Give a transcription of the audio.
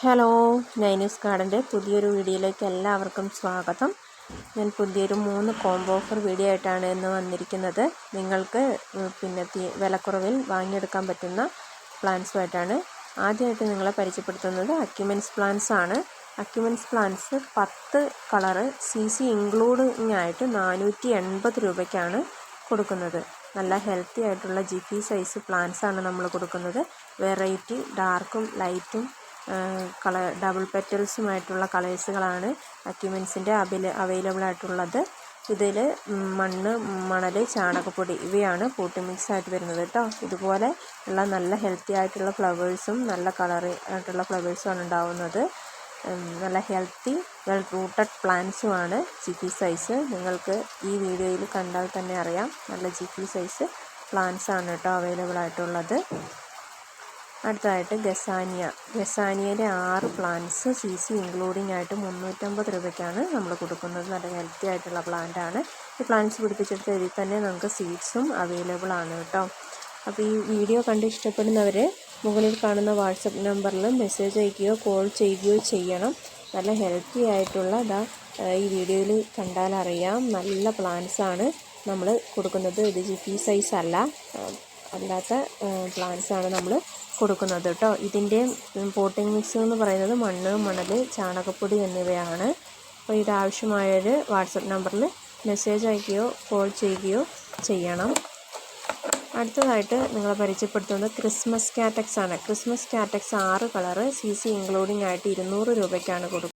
Hello, നൈനൂസ് ഗാർഡൻ്റെ പുതിയൊരു വീഡിയോയിലേക്ക് എല്ലാവർക്കും സ്വാഗതം. ഞാൻ പുതിയൊരു 3 കോംബോ ഓഫർ വീഡിയോ ആയിട്ടാണ് ഇന്ന് വന്നിരിക്കുന്നത്. നിങ്ങൾക്ക് വിലക്കുറവിൽ വാങ്ങിയെടുക്കാൻ പറ്റുന്ന പ്ലാന്റ്സുമായിട്ടാണ്. ആദ്യമായിട്ട് നിങ്ങളെ പരിചയപ്പെടുത്തുന്നത് അക്യുമെൻസ് പ്ലാന്റ്സ് ആണ്. അക്യുമെൻസ് പ്ലാന്റ്സ് 10 കളറ് CC ഇൻക്ലൂഡിങ് ആയിട്ട് 480 രൂപയ്ക്കാണ് കൊടുക്കുന്നത്. നല്ല ഹെൽത്തി ആയിട്ടുള്ള ജിഫി സൈസ് പ്ലാന്റ്സ് ആണ് നമ്മൾ കൊടുക്കുന്നത്. വെറൈറ്റി ഡാർക്കും ലൈറ്റും ഡബിൾ പെറ്റൽസുമായിട്ടുള്ള കളേഴ്സുകളാണ് അക്യുമെൻസിൻ്റെ അവൈലബിൾ ആയിട്ടുള്ളത്. ഇതിൽ മണ്ണ്, മണൽ, ചാണകപ്പൊടി ഇവയാണ് പോട്ടി മിക്സ് ആയിട്ട് വരുന്നത് കേട്ടോ. ഇതുപോലെ ഉള്ള നല്ല ഹെൽത്തി ആയിട്ടുള്ള ഫ്ലവേഴ്സും നല്ല കളർ ആയിട്ടുള്ള ഫ്ലവേഴ്സുമാണ് ഉണ്ടാവുന്നത്. നല്ല ഹെൽത്തി വെൽ റൂട്ടഡ് പ്ലാന്റ്സുമാണ് ജിഫി സൈസ്. നിങ്ങൾക്ക് ഈ വീഡിയോയിൽ കണ്ടാൽ തന്നെ അറിയാം, നല്ല ജിഫി സൈസ് പ്ലാന്റ്സ് ആണ് കേട്ടോ അവൈലബിൾ ആയിട്ടുള്ളത്. അടുത്തതായിട്ട് ഗസാനിയയുടെ 6 പ്ലാന്റ്സ് CC ഇൻക്ലൂഡിങ് ആയിട്ട് 350 രൂപയ്ക്കാണ് നമ്മൾ കൊടുക്കുന്നത്. നല്ല ഹെൽത്തി ആയിട്ടുള്ള പ്ലാന്റ് ആണ്. ഈ പ്ലാന്റ്സ് പിടിപ്പിച്ചെടുത്ത ഇതിൽ തന്നെ നമുക്ക് സീഡ്സും അവൈലബിൾ ആണ് കേട്ടോ. അപ്പോൾ ഈ വീഡിയോ കണ്ട് ഇഷ്ടപ്പെടുന്നവർ മുകളിൽ കാണുന്ന വാട്സപ്പ് നമ്പറിൽ മെസ്സേജ് അയക്കുകയോ കോൾ ചെയ്യുകയോ ചെയ്യണം. നല്ല ഹെൽത്തി ആയിട്ടുള്ള ഈ വീഡിയോയിൽ കണ്ടാൽ അറിയാം, നല്ല പ്ലാന്റ്സ് ആണ് നമ്മൾ കൊടുക്കുന്നത്. ഇത് ജിഫി സൈസ് അല്ലാത്ത പ്ലാന്റ്സ് ആണ് നമ്മൾ കൊടുക്കുന്നത് കേട്ടോ. ഇതിൻ്റെ പോട്ടിംഗ് മിക്സ് എന്ന് പറയുന്നത് മണ്ണ്, മണൽ, ചാണകപ്പൊടി എന്നിവയാണ്. അപ്പോൾ ഇതാവശ്യമായൊരു വാട്സപ്പ് നമ്പറിൽ മെസ്സേജ് അയക്കുകയോ കോൾ ചെയ്യുകയോ ചെയ്യണം. അടുത്തതായിട്ട് നിങ്ങളെ പരിചയപ്പെടുത്തുന്നത് ക്രിസ്മസ് കാറ്റക്സ് ആണ്. ക്രിസ്മസ് കാറ്റക്സ് 6 കളറ് CC ഇൻക്ലൂഡിങ് ആയിട്ട് 200 രൂപയ്ക്കാണ് കൊടുക്കുന്നത്.